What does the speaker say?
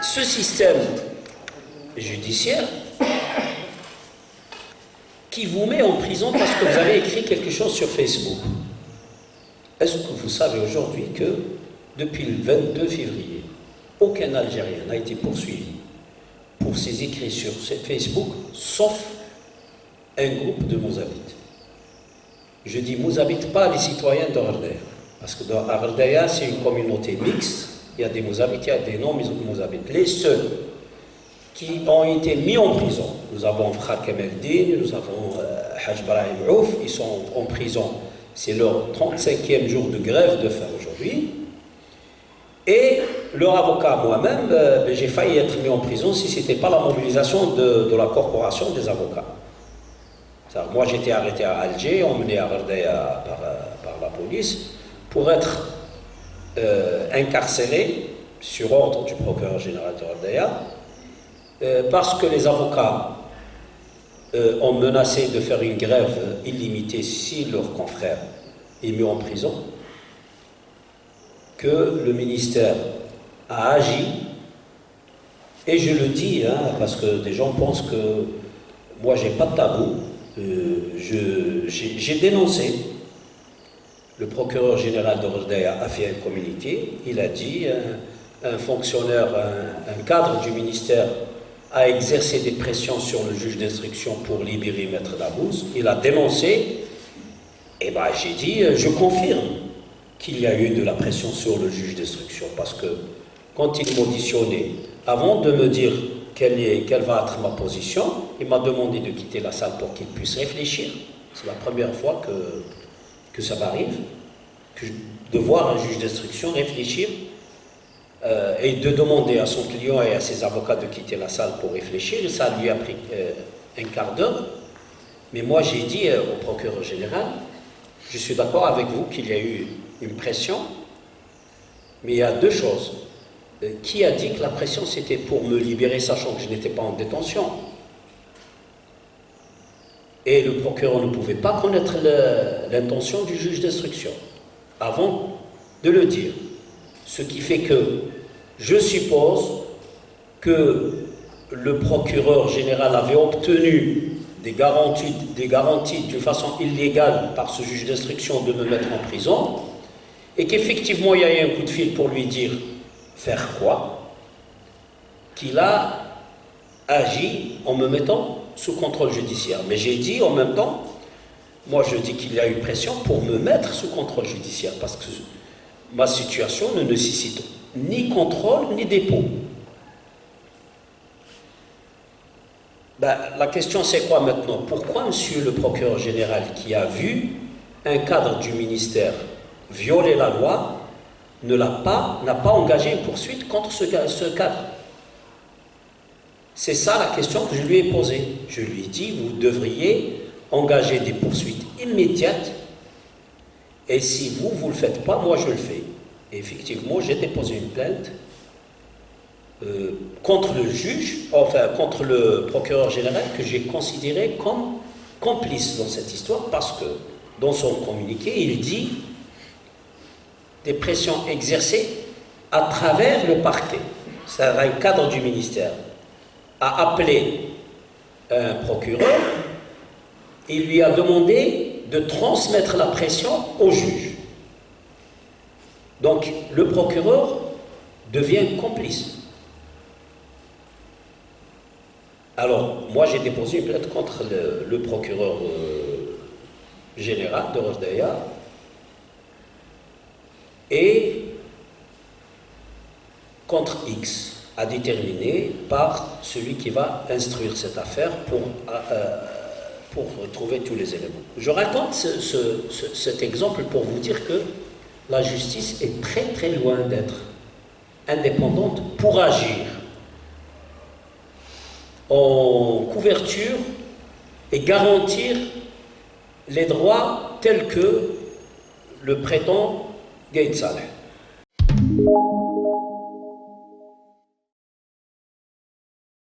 ce système judiciaire qui vous met en prison parce que vous avez écrit quelque chose sur Facebook. Est-ce que vous savez aujourd'hui que depuis le 22 février, aucun Algérien n'a été poursuivi pour ses écrits sur Facebook, sauf un groupe de Mouzabites. Je dis Mouzabites, pas les citoyens d'Ardaya, parce que dans Ardaya, c'est une communauté mixte, il y a des Mouzabites, il y a des non-Mouzabites. Les seuls qui ont été mis en prison, nous avons Frère Kemeldine, nous avons Haj Brahim Ouf, ils sont en prison, c'est leur 35e jour de grève de faim aujourd'hui. Et leur avocat, moi-même, j'ai failli être mis en prison si ce n'était pas la mobilisation de la corporation des avocats. Moi, j'étais arrêté à Alger, emmené à Ardaya par la police, pour être incarcéré sur ordre du procureur général de Ardaya, parce que les avocats ont menacé de faire une grève illimitée si leur confrère est mis en prison, que le ministère a agi, et je le dis, parce que des gens pensent que moi j'ai pas de tabou, j'ai dénoncé. Le procureur général de Ardaya a fait un communiqué, il a dit un fonctionnaire, un cadre du ministère a exercé des pressions sur le juge d'instruction pour libérer Maître Dabouz, il a dénoncé, et j'ai dit, je confirme qu'il y a eu de la pression sur le juge d'instruction, parce que quand il m'auditionnait, avant de me dire quelle va être ma position, il m'a demandé de quitter la salle pour qu'il puisse réfléchir. C'est la première fois que ça m'arrive, de voir un juge d'instruction réfléchir et de demander à son client et à ses avocats de quitter la salle pour réfléchir. Et ça lui a pris un quart d'heure. Mais moi, j'ai dit au procureur général, je suis d'accord avec vous qu'il y a eu une pression, mais il y a deux choses. Qui a dit que la pression c'était pour me libérer sachant que je n'étais pas en détention? Et le procureur ne pouvait pas connaître l'intention du juge d'instruction avant de le dire. Ce qui fait que je suppose que le procureur général avait obtenu des garanties d'une façon illégale par ce juge d'instruction de me mettre en prison, et qu'effectivement il y a eu un coup de fil pour lui dire faire quoi, qu'il a agi en me mettant sous contrôle judiciaire. Mais j'ai dit en même temps, moi je dis qu'il y a eu pression pour me mettre sous contrôle judiciaire, parce que ma situation ne nécessite ni contrôle ni dépôt. La question c'est quoi maintenant? Pourquoi monsieur le procureur général, qui a vu un cadre du ministère violer la loi, n'a pas engagé une poursuite contre ce cadre? C'est ça la question que je lui ai posée. Je lui ai dit, vous devriez engager des poursuites immédiates, et si vous ne le faites pas, moi je le fais. Et effectivement, j'ai déposé une plainte contre le juge, enfin contre le procureur général, que j'ai considéré comme complice dans cette histoire, parce que dans son communiqué, il dit des pressions exercées à travers le parquet. C'est-à-dire un cadre du ministère a appelé un procureur et lui a demandé de transmettre la pression au juge. Donc le procureur devient complice. Alors moi j'ai déposé une plainte contre le procureur général de Ardaya, et contre X, à déterminer par celui qui va instruire cette affaire pour retrouver tous les éléments. Je raconte cet exemple pour vous dire que la justice est très très loin d'être indépendante pour agir en couverture et garantir les droits tels que le prétend Gaïd Saleh.